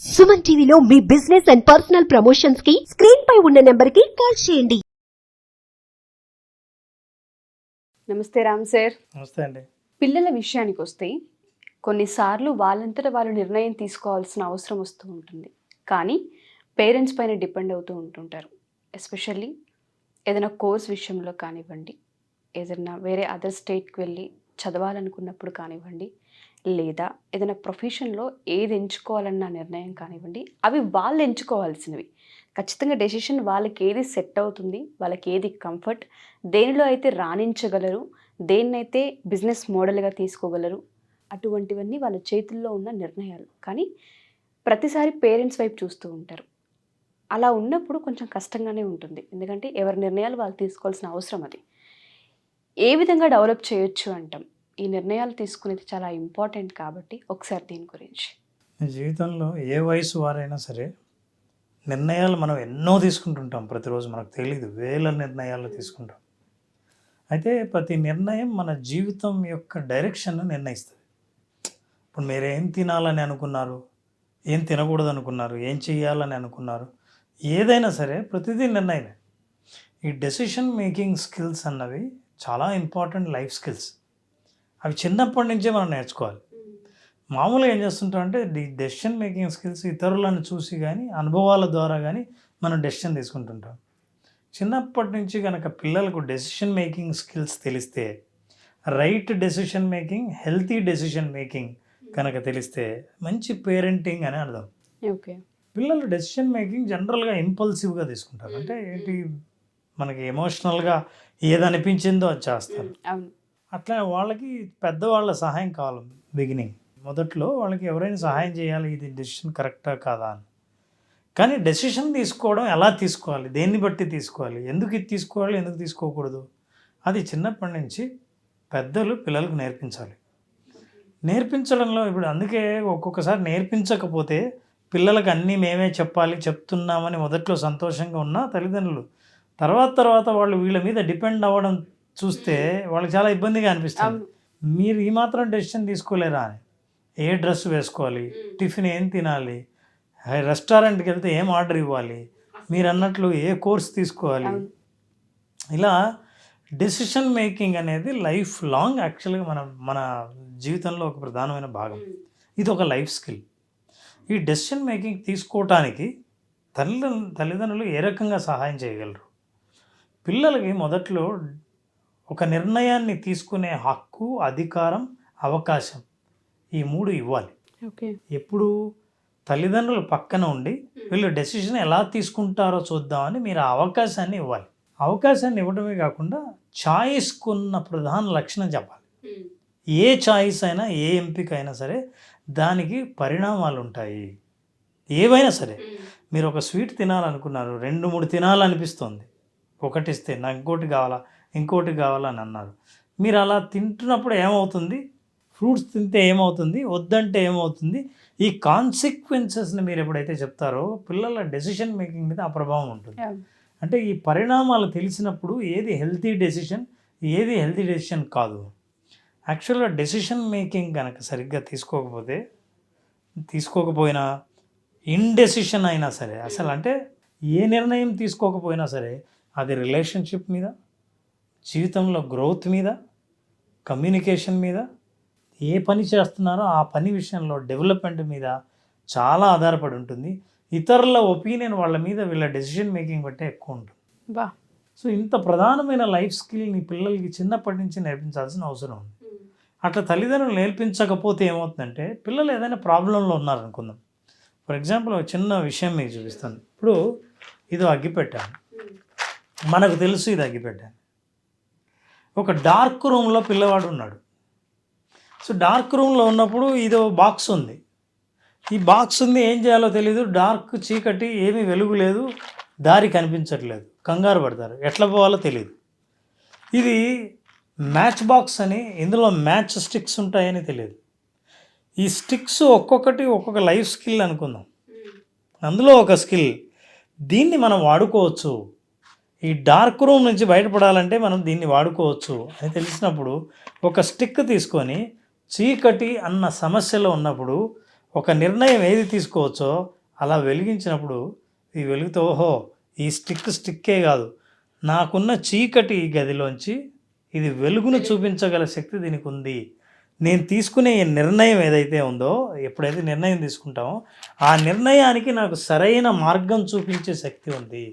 సుమన్ టీవీలో మీ business and personal promotions కి screen పై ఉన్న నెంబర్ కి కాల్ చేయండి. నమస్తే రామ్ సార్. నమస్తే అండి. పిల్లల విషయానికి వస్తే కొన్నిసార్లు వాళ్ళంతటా వాళ్ళు నిర్ణయం తీసుకోవాల్సిన అవసరం వస్తూ ఉంటుంది, కానీ పేరెంట్స్ పైన డిపెండ్ అవుతూ ఉంటుంటారు. ఎస్పెషల్లీ ఏదైనా కోర్స్ విషయంలో కానివ్వండి, ఏదైనా వేరే అదర్ స్టేట్కి వెళ్ళి చదవాలనుకున్నప్పుడు కానివ్వండి, లేదా ఏదైనా ప్రొఫెషన్లో ఏది ఎంచుకోవాలన్న నిర్ణయం కానివ్వండి, అవి వాళ్ళు ఎంచుకోవాల్సినవి. ఖచ్చితంగా డెసిషన్ వాళ్ళకి ఏది సెట్ అవుతుంది, వాళ్ళకి ఏది కంఫర్ట్, దేనిలో అయితే రాణించగలరు, దేన్నైతే బిజినెస్ మోడల్గా తీసుకోగలరు, అటువంటివన్నీ వాళ్ళ చేతుల్లో ఉన్న నిర్ణయాలు. కానీ ప్రతిసారి పేరెంట్స్ వైపు చూస్తూ ఉంటారు. అలా ఉన్నప్పుడు కొంచెం కష్టంగానే ఉంటుంది, ఎందుకంటే ఎవరి నిర్ణయాలు వాళ్ళు తీసుకోవాల్సిన అవసరం అది. ఏ విధంగా డెవలప్ చేయొచ్చు అంటాం? ఈ నిర్ణయాలు తీసుకునేది చాలా ఇంపార్టెంట్ కాబట్టి ఒకసారి దీని గురించి. జీవితంలో ఏ వయసు వారైనా సరే నిర్ణయాలు మనం ఎన్నో తీసుకుంటుంటాం. ప్రతిరోజు మనకు తెలియదు, వేల నిర్ణయాలు తీసుకుంటాం. అయితే ప్రతి నిర్ణయం మన జీవితం యొక్క డైరెక్షన్ను నిర్ణయిస్తుంది. ఇప్పుడు మీరు ఏం తినాలని అనుకున్నారు, ఏం తినకూడదు అనుకున్నారు, ఏం చేయాలని అనుకున్నారు, ఏదైనా సరే ప్రతిదీ నిర్ణయమే. ఈ డెసిషన్ మేకింగ్ స్కిల్స్ అన్నవి చాలా ఇంపార్టెంట్ లైఫ్ స్కిల్స్. అవి చిన్నప్పటి నుంచే మనం నేర్చుకోవాలి. మామూలుగా ఏం చేస్తుంటామంటే ఈ డెసిషన్ మేకింగ్ స్కిల్స్ ఇతరులను చూసి కానీ అనుభవాల ద్వారా కానీ మనం డెసిషన్ తీసుకుంటుంటాం. చిన్నప్పటి నుంచి కనుక పిల్లలకు డెసిషన్ మేకింగ్ స్కిల్స్ తెలిస్తే, right decision making, healthy decision making కనుక తెలిస్తే మంచి పేరెంటింగ్ అని అర్థం. ఓకే. పిల్లలు డెసిషన్ మేకింగ్ జనరల్గా ఇంపల్సివ్గా తీసుకుంటారు. అంటే ఏంటి, మనకి ఎమోషనల్గా ఏది అనిపించిందో అది చేస్తారు. అవును. అట్లా వాళ్ళకి పెద్దవాళ్ళ సహాయం కావాలి. బిగినింగ్ మొదట్లో వాళ్ళకి ఎవరైనా సహాయం చేయాలి, ఇది డెసిషన్ కరెక్టా కాదా అని. కానీ డెసిషన్ తీసుకోవడం ఎలా తీసుకోవాలి, దేన్ని బట్టి తీసుకోవాలి, ఎందుకు ఇది తీసుకోవాలి, ఎందుకు తీసుకోకూడదు, అది చిన్నప్పటి నుంచి పెద్దలు పిల్లలకు నేర్పించాలి. నేర్పించడంలో ఇప్పుడు అందుకే ఒక్కొక్కసారి నేర్పించకపోతే పిల్లలకు అన్నీ మేమే చెప్పాలి, చెప్తున్నామని మొదట్లో సంతోషంగా ఉన్న తల్లిదండ్రులు తర్వాత వాళ్ళు వీళ్ళ మీద డిపెండ్ అవ్వడం చూస్తే వాళ్ళకి చాలా ఇబ్బందిగా అనిపిస్తుంది. మీరు ఈ మాత్రం డెసిషన్ తీసుకోలేరా అని, ఏ డ్రెస్ వేసుకోవాలి, టిఫిన్ ఏం తినాలి, రెస్టారెంట్కి వెళ్తే ఏం ఆర్డర్ ఇవ్వాలి, మీరు అన్నట్లు ఏ కోర్స్ తీసుకోవాలి, ఇలా డెసిషన్ మేకింగ్ అనేది లైఫ్ లాంగ్ యాక్చువల్గా మన జీవితంలో ఒక ప్రధానమైన భాగం. ఇది ఒక లైఫ్ స్కిల్. ఈ డెసిషన్ మేకింగ్ తీసుకోవటానికి తల్లిదండ్రులు ఏ రకంగా సహాయం చేయగలరు? పిల్లలకి మొదట్లో ఒక నిర్ణయాన్ని తీసుకునే హక్కు, అధికారం, అవకాశం, ఈ 3 ఇవ్వాలి. ఓకే. ఎప్పుడు తల్లిదండ్రులు పక్కన ఉండి వీళ్ళు డెసిషన్ ఎలా తీసుకుంటారో చూద్దామని మీరు ఆ అవకాశాన్ని ఇవ్వాలి. అవకాశాన్ని ఇవ్వడమే కాకుండా చాయిస్కున్న ప్రధాన లక్షణం చెప్పాలి. ఏ చాయిస్ అయినా, ఏ ఎంపిక అయినా సరే దానికి పరిణామాలు ఉంటాయి. ఏవైనా సరే, మీరు ఒక స్వీట్ తినాలనుకున్నారు, 2-3 తినాలనిపిస్తుంది, ఒకటి ఇస్తే నాకు ఇంకోటి కావాలని అన్నారు. మీరు అలా తింటున్నప్పుడు ఏమవుతుంది, ఫ్రూట్స్ తింటే ఏమవుతుంది, వద్దంటే ఏమవుతుంది, ఈ కాన్సిక్వెన్సెస్ని మీరు ఎప్పుడైతే చెప్తారో పిల్లల డెసిషన్ మేకింగ్ మీద ఆ ప్రభావం ఉంటుంది. అంటే ఈ పరిణామాలు తెలిసినప్పుడు ఏది హెల్తీ డెసిషన్ కాదు. యాక్చువల్గా డెసిషన్ మేకింగ్ కనుక సరిగ్గా తీసుకోకపోయినా ఇండెసిషన్ అయినా సరే, అసలు అంటే ఏ నిర్ణయం తీసుకోకపోయినా సరే అది రిలేషన్షిప్ మీద, జీవితంలో గ్రోత్ మీద, కమ్యూనికేషన్ మీద, ఏ పని చేస్తున్నారో ఆ పని విషయంలో డెవలప్మెంట్ మీద చాలా ఆధారపడి ఉంటుంది. ఇతరుల ఒపీనియన్ వాళ్ళ మీద వీళ్ళ డెసిషన్ మేకింగ్ బట్టే ఎక్కువ ఉంటుంది. సో ఇంత ప్రధానమైన లైఫ్ స్కిల్ని పిల్లలకి చిన్నప్పటి నుంచి నేర్పించాల్సిన అవసరం ఉంది. అట్లా తల్లిదండ్రులు నేర్పించకపోతే ఏమవుతుందంటే, పిల్లలు ఏదైనా ప్రాబ్లంలో ఉన్నారనుకుందాం. ఫర్ ఎగ్జాంపుల్ ఒక చిన్న విషయం మీకు చూపిస్తాను. ఇప్పుడు ఇది అగ్గిపెట్టాను, మనకు తెలుసు ఇది అగ్గిపెట్టాను. ఒక డార్క్ రూమ్లో పిల్లవాడు ఉన్నాడు. సో డార్క్ రూమ్లో ఉన్నప్పుడు ఇదో బాక్స్ ఉంది. ఈ బాక్స్ ఉంది, ఏం చేయాలో తెలీదు, డార్క్ చీకటి, ఏమీ వెలుగు లేదు, దారి కనిపించట్లేదు, కంగారు పడతారు, ఎట్లా పోవాలో తెలియదు. ఇది మ్యాచ్ బాక్స్ అని, ఇందులో మ్యాచ్ స్టిక్స్ ఉంటాయని తెలియదు. ఈ స్టిక్స్ ఒక్కొక్కటి ఒక్కొక్క లైఫ్ స్కిల్ అనుకుందాం. అందులో ఒక స్కిల్, దీన్ని మనం వాడుకోవచ్చు, ఈ డార్క్ రూమ్ నుంచి బయటపడాలంటే మనం దీన్ని వాడుకోవచ్చు అని తెలిసినప్పుడు ఒక స్టిక్ తీసుకొని చీకటి అన్న సమస్యలో ఉన్నప్పుడు ఒక నిర్ణయం ఏది తీసుకోవచ్చో అలా వెలిగించినప్పుడు ఈ వెలుగుతో ఓహో ఈ స్టిక్కే కాదు, నాకున్న చీకటి గదిలోంచి ఇది వెలుగును చూపించగల శక్తి దీనికి ఉంది, నేను తీసుకునే ఈ నిర్ణయం ఏదైతే ఉందో, ఎప్పుడైతే నిర్ణయం తీసుకుంటామో ఆ నిర్ణయానికి నాకు సరైన మార్గం చూపించే శక్తి ఉంది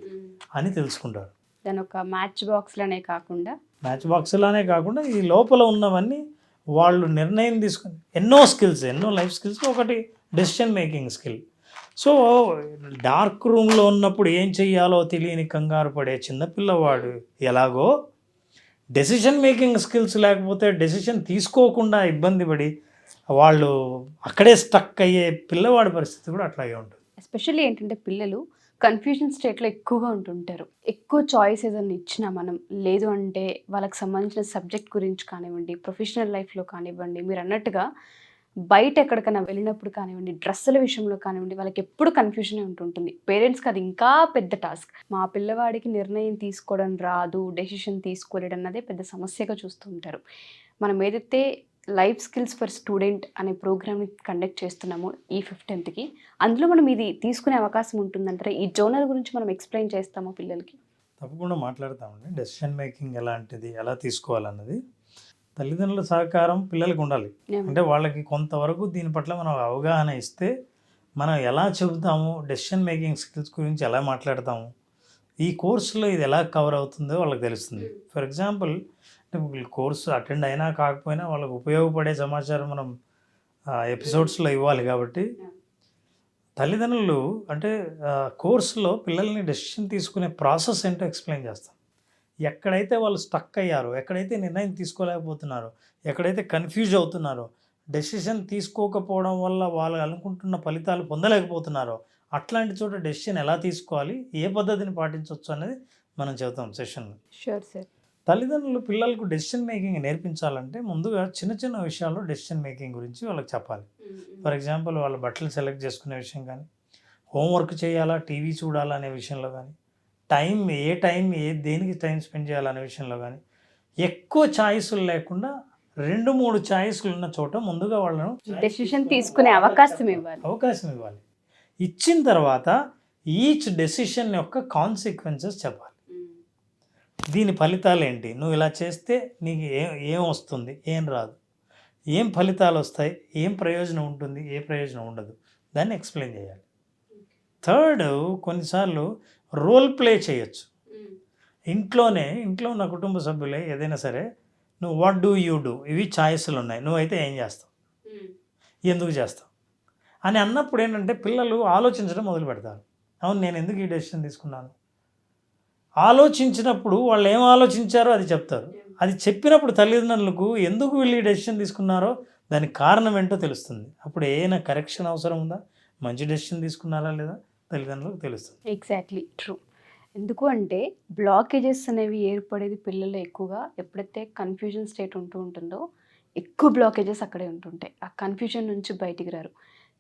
అని తెలుసుకుంటారు. దాని ఒక మ్యాచ్ బాక్స్లోనే కాకుండా ఈ లోపల ఉన్నవన్నీ వాళ్ళు నిర్ణయం తీసుకుని ఎన్నో లైఫ్ స్కిల్స్, ఒకటి decision making skill. So dark రూమ్లో ఉన్నప్పుడు ఏం చెయ్యాలో తెలియని కంగారు పడే చిన్నపిల్లవాడు ఎలాగో డెసిషన్ మేకింగ్ స్కిల్స్ లేకపోతే డెసిషన్ తీసుకోకుండా ఇబ్బంది పడి వాళ్ళు అక్కడే స్టక్ అయ్యే పిల్లవాడి పరిస్థితి కూడా అట్లాగే ఉంటుంది. ఎస్పెషల్లీ ఏంటంటే పిల్లలు కన్ఫ్యూజన్ స్టేట్లో ఎక్కువగా ఉంటుంటారు. ఎక్కువ చాయిస్ ఏదైనా ఇచ్చినా మనం, లేదు అంటే వాళ్ళకి సంబంధించిన సబ్జెక్ట్ గురించి కానివ్వండి, ప్రొఫెషనల్ లైఫ్లో కానివ్వండి, మీరు అన్నట్టుగా బయట ఎక్కడికైనా వెళ్ళినప్పుడు కానివ్వండి, డ్రెస్సుల విషయంలో కానివ్వండి, వాళ్ళకి ఎప్పుడు కన్ఫ్యూజనే ఉంటుంటుంది. పేరెంట్స్కి అది ఇంకా పెద్ద టాస్క్. మా పిల్లవాడికి నిర్ణయం తీసుకోవడం రాదు, డెసిషన్ తీసుకోలేడు అన్నదే పెద్ద సమస్యగా చూస్తూ ఉంటారు. మనం ఏదైతే లైఫ్ స్కిల్స్ ఫర్ స్టూడెంట్ అనే ప్రోగ్రామ్ని కండక్ట్ చేస్తున్నాము ఈ 15th, అందులో మనం ఇది తీసుకునే అవకాశం ఉంటుందంటారా? ఈ జోనల్ గురించి మనం ఎక్స్ప్లెయిన్ చేస్తామో పిల్లలకి? తప్పకుండా మాట్లాడతామండి. డెసిషన్ మేకింగ్ ఎలాంటిది, ఎలా తీసుకోవాలన్నది తల్లిదండ్రుల సహకారం పిల్లలకు ఉండాలి. అంటే వాళ్ళకి కొంతవరకు దీని పట్ల మనం అవగాహన ఇస్తే, మనం ఎలా చెబుతాము, డెసిషన్ మేకింగ్ స్కిల్స్ గురించి ఎలా మాట్లాడతాము, ఈ కోర్సులో ఇది ఎలా కవర్ అవుతుందో వాళ్ళకి తెలుస్తుంది. ఫర్ ఎగ్జాంపుల్, అంటే కోర్సు అటెండ్ అయినా కాకపోయినా వాళ్ళకు ఉపయోగపడే సమాచారం మనం ఎపిసోడ్స్లో ఇవ్వాలి. కాబట్టి తల్లిదండ్రులు అంటే కోర్సులో పిల్లల్ని డెసిషన్ తీసుకునే ప్రాసెస్ ఏంటో ఎక్స్ప్లెయిన్ చేస్తాం. ఎక్కడైతే వాళ్ళు స్టక్ అయ్యారో, ఎక్కడైతే నిర్ణయం తీసుకోలేకపోతున్నారో, ఎక్కడైతే కన్ఫ్యూజ్ అవుతున్నారో, డెసిషన్ తీసుకోకపోవడం వల్ల వాళ్ళు అనుకుంటున్న ఫలితాలు పొందలేకపోతున్నారో, అట్లాంటి చోట డెసిషన్ ఎలా తీసుకోవాలి, ఏ పద్ధతిని పాటించవచ్చు అనేది మనం చెబుతాం సెషన్లో. Sure sir. తల్లిదండ్రులు పిల్లలకు డెసిషన్ మేకింగ్ నేర్పించాలంటే ముందుగా చిన్న చిన్న విషయాల్లో డెసిషన్ మేకింగ్ గురించి వాళ్ళకి చెప్పాలి. ఫర్ ఎగ్జాంపుల్, వాళ్ళ బట్టలు సెలెక్ట్ చేసుకునే విషయం కానీ, హోంవర్క్ చేయాలా, టీవీ చూడాలా అనే విషయంలో కానీ, దేనికి టైం స్పెండ్ చేయాలనే విషయంలో కానీ, ఎక్కువ ఛాయిస్లు లేకుండా 2-3 ఛాయిస్లు ఉన్న చోట ముందుగా వాళ్ళను డెసిషన్ తీసుకునే అవకాశం ఇవ్వాలి. ఇచ్చిన తర్వాత ఈచ్ డెసిషన్ యొక్క కాన్సిక్వెన్సెస్ చెప్పాలి. దీని ఫలితాలు ఏంటి, నువ్వు ఇలా చేస్తే నీకు ఏం వస్తుంది, ఏం రాదు, ఏం ఫలితాలు వస్తాయి, ఏం ప్రయోజనం ఉంటుంది, ఏ ప్రయోజనం ఉండదు, దాన్ని ఎక్స్ప్లెయిన్ చేయాలి. థర్డ్, కొన్నిసార్లు రోల్ ప్లే చేయొచ్చు. ఇంట్లో ఉన్న కుటుంబ సభ్యులే ఏదైనా సరే, నువ్వు వాట్ డూ యూ డూ, ఇవి ఛాయిస్లు ఉన్నాయి, నువ్వైతే ఏం చేస్తావు, ఎందుకు చేస్తావు అని అన్నప్పుడు ఏంటంటే పిల్లలు ఆలోచించడం మొదలు పెడతారు. అవును, నేను ఎందుకు ఈ డెసిషన్ తీసుకున్నాను, ఆలోచించినప్పుడు వాళ్ళు ఏం ఆలోచించారో అది చెప్తారు. అది చెప్పినప్పుడు తల్లిదండ్రులకు ఎందుకు వీళ్ళు ఈ డెసిషన్ తీసుకున్నారో దానికి కారణం ఏంటో తెలుస్తుంది. అప్పుడు ఏమైనా కరెక్షన్ అవసరం ఉందా, మంచి డెసిషన్ తీసుకున్నారా లేదా తల్లిదండ్రులకు తెలుస్తుంది. Exactly true. ఎందుకు అంటే బ్లాకేజెస్ అనేవి ఏర్పడేది పిల్లలు ఎక్కువగా ఎప్పుడైతే కన్ఫ్యూజన్ స్టేట్ ఉంటుందో ఎక్కువ బ్లాకేజెస్ అక్కడే ఉంటుంటాయి. ఆ కన్ఫ్యూజన్ నుంచి బయటికి రారు.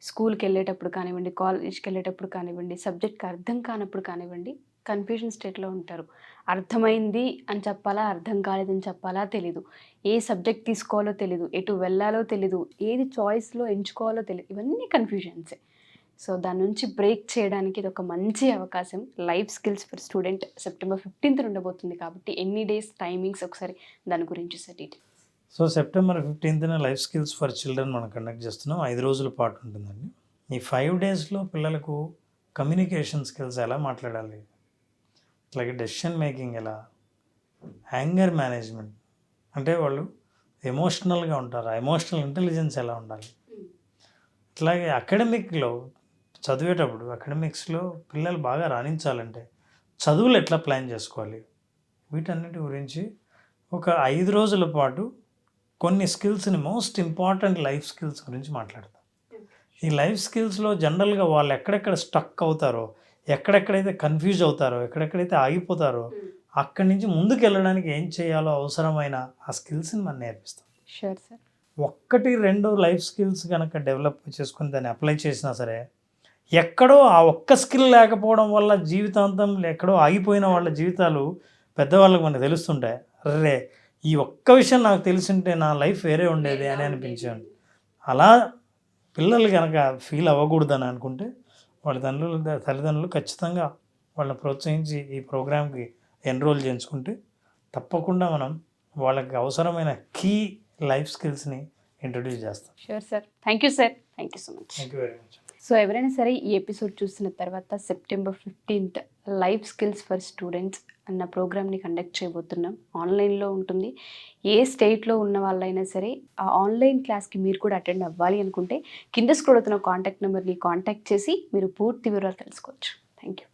స్కూల్కి వెళ్ళేటప్పుడు కానివ్వండి, కాలేజ్కి వెళ్ళేటప్పుడు కానివ్వండి, సబ్జెక్ట్కి అర్థం కానప్పుడు కానివ్వండి, కన్ఫ్యూజన్ స్టేట్లో ఉంటారు. అర్థమైంది అని చెప్పాలా, అర్థం కాలేదని చెప్పాలా తెలీదు, ఏ సబ్జెక్ట్ తీసుకోవాలో తెలీదు, ఎటు వెళ్ళాలో తెలీదు, ఏది చాయిస్లో ఎంచుకోవాలో తెలీదు, ఇవన్నీ కన్ఫ్యూజన్సే. సో దాని నుంచి బ్రేక్ చేయడానికి ఇది ఒక మంచి అవకాశం. Life skills for student September 15th ఉండబోతుంది. కాబట్టి ఎన్ని డేస్, టైమింగ్స్ ఒకసారి దాని గురించి sir details. So September 15th life skills for children మనం కండక్ట్ చేస్తున్నాం. 5 రోజుల పాటు ఉంటుందండి. ఈ 5 daysలో పిల్లలకు కమ్యూనికేషన్ స్కిల్స్ ఎలా మాట్లాడాలి, అట్లాగే డెసిషన్ మేకింగ్ ఎలా, యాంగర్ మేనేజ్మెంట్ అంటే వాళ్ళు ఎమోషనల్గా ఉంటారు, ఎమోషనల్ ఇంటెలిజెన్స్ ఎలా ఉండాలి, అట్లాగే అకాడమిక్స్లో పిల్లలు బాగా రాణించాలంటే చదువులు ఎట్లా ప్లాన్ చేసుకోవాలి, వీటన్నిటి గురించి ఒక 5 రోజుల పాటు కొన్ని స్కిల్స్ని, మోస్ట్ ఇంపార్టెంట్ లైఫ్ స్కిల్స్ గురించి మాట్లాడతాం. ఈ లైఫ్ స్కిల్స్లో జనరల్గా వాళ్ళు ఎక్కడెక్కడ స్టక్ అవుతారో, ఎక్కడెక్కడైతే కన్ఫ్యూజ్ అవుతారో, ఎక్కడెక్కడైతే ఆగిపోతారో, అక్కడి నుంచి ముందుకు వెళ్ళడానికి ఏం చేయాలో అవసరమైన ఆ స్కిల్స్ని మనం నేర్పిస్తాం. Sure sir. 1-2 లైఫ్ స్కిల్స్ కనుక డెవలప్ చేసుకుని దాన్ని అప్లై చేసినా సరే, ఎక్కడో ఆ ఒక్క స్కిల్ లేకపోవడం వల్ల జీవితాంతం ఎక్కడో ఆగిపోయిన వాళ్ళ జీవితాలు పెద్దవాళ్ళకి మనకు తెలుస్తుంటాయి. అరే, ఈ ఒక్క విషయం నాకు తెలిసింటే నా లైఫ్ వేరే ఉండేది అని అనిపించాను. అలా పిల్లలు కనుక ఫీల్ అవ్వకూడదని అనుకుంటే వాళ్ళ తల్లిదండ్రులు ఖచ్చితంగా వాళ్ళని ప్రోత్సహించి ఈ ప్రోగ్రామ్కి ఎన్రోల్ చేయించుకుంటే తప్పకుండా మనం వాళ్ళకి అవసరమైన కీ లైఫ్ స్కిల్స్ని ఇంట్రడ్యూస్ చేస్తాం. Sure sir. Thank you sir. Thank you so much. Thank you very much. So ఎవరైనా సరే ఈ ఎపిసోడ్ చూసిన తర్వాత September 15th life skills for students అన్న ప్రోగ్రామ్ని కండక్ట్ చేయబోతున్నాం. ఆన్లైన్లో ఉంటుంది. ఏ స్టేట్లో ఉన్న వాళ్ళైనా సరే ఆ ఆన్లైన్ క్లాస్కి మీరు కూడా అటెండ్ అవ్వాలి అనుకుంటే కింద స్క్రోల్ అవుతున్న కాంటాక్ట్ నెంబర్ని కాంటాక్ట్ చేసి మీరు పూర్తి వివరాలు తెలుసుకోవచ్చు. Thank you.